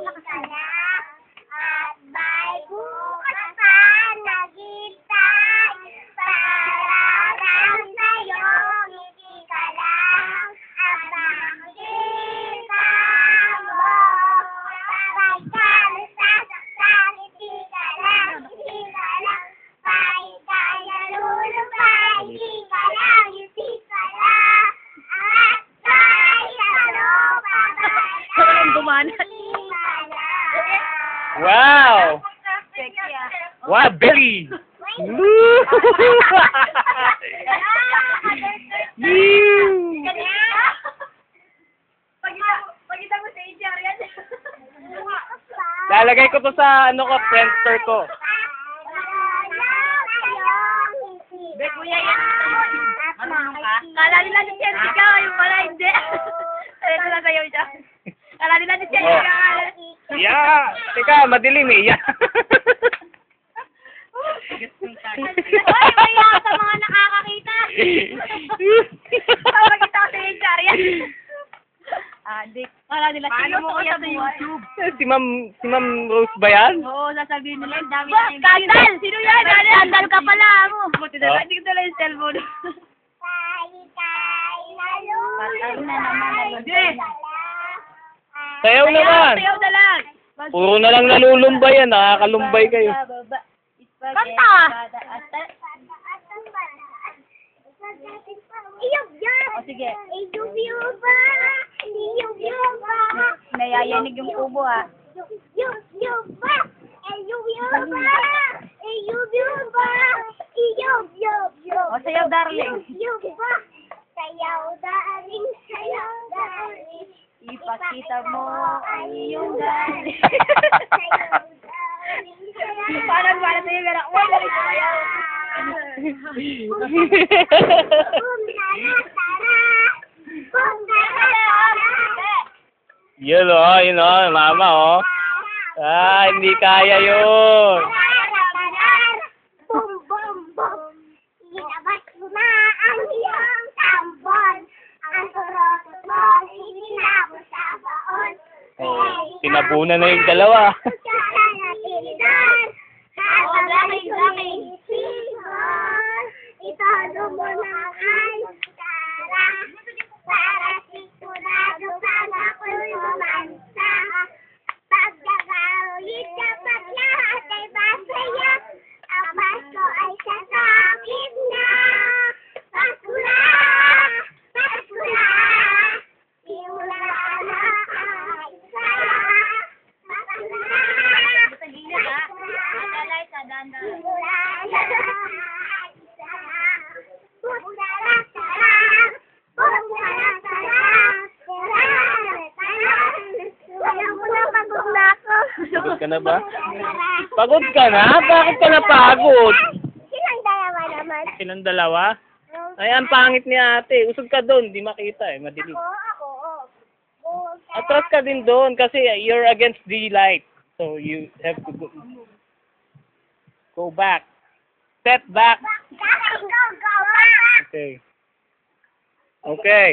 ka na. At may bukas pa naghintay. Para sa'yo, ngiti ka lang. At makikita mo. Sabay ka na sasaktan, ngiti ka lang, ngiti ka lang. Kahit kaya lulupay, ngiti ka lang, ngiti ka lang. At kahit ano pa ba, Walang gumana. ngiti ka lang. Wow! Sexy ah. Wow, Billy! Pagkita mo sa HR yan. Lalagay ko to sa ano ko, Friendster ko. Be, kuya yan. Marunong ka? Kala nila ni Jessica, yung pala hindi. Ito lang sa'yo siya. Kala nila ni Jessica. Yeah! Teka, madilim eh. Yeah. Ay, maya sa mga nakakakita. Pagkita ko sa HR yan. Adik. Kala nila Paano mo kaya sa buhay? YouTube? si Ma'am Rose ba yan? Oo, sasabihin nila yung dami na yung... Skandal! Sino yan? Skandal ka pala mo. Buti na lang, hindi ko dala yung cellphone. Patay na naman. Sayaw naman! Sayaw na lang. Puro na lang nalulumbay yan. Nakakalumbay kayo. Kanta! O sige. Nayayanig yung kubo ah. O sayaw, darling. Sayaw, darling, sayaw, darling. Ipakita mo ang iyong galing. Sayaw, darling, sayaw. Parang wala sa'yo, pero wala galing sayaw. Yun o, mama o. Ah, hindi kaya yun. Bum, bum, bum. Ilabas mo na ang iyong tambon. Ang turot mo, isinabot sa baon. Tinabunan na yung dalawa. Ito mo na ay para sigurado ka na kung romansa. Pag nagawin dapat lahat ay masaya. Ang Pasko ay sasakit na. Pasko na! Pasko na! Simula na ay saya. Pasko na! Simula na ay Pagod ka na ba? Pagod ka na? Bakit ka napagod? Silang dalawa naman. Silang dalawa? Ay, ang pangit ni ate. Usog ka doon. Di makita eh. Madilim. Ako. Atras ka din doon kasi you're against the light. So you have to go back. Step back. Okay. Okay.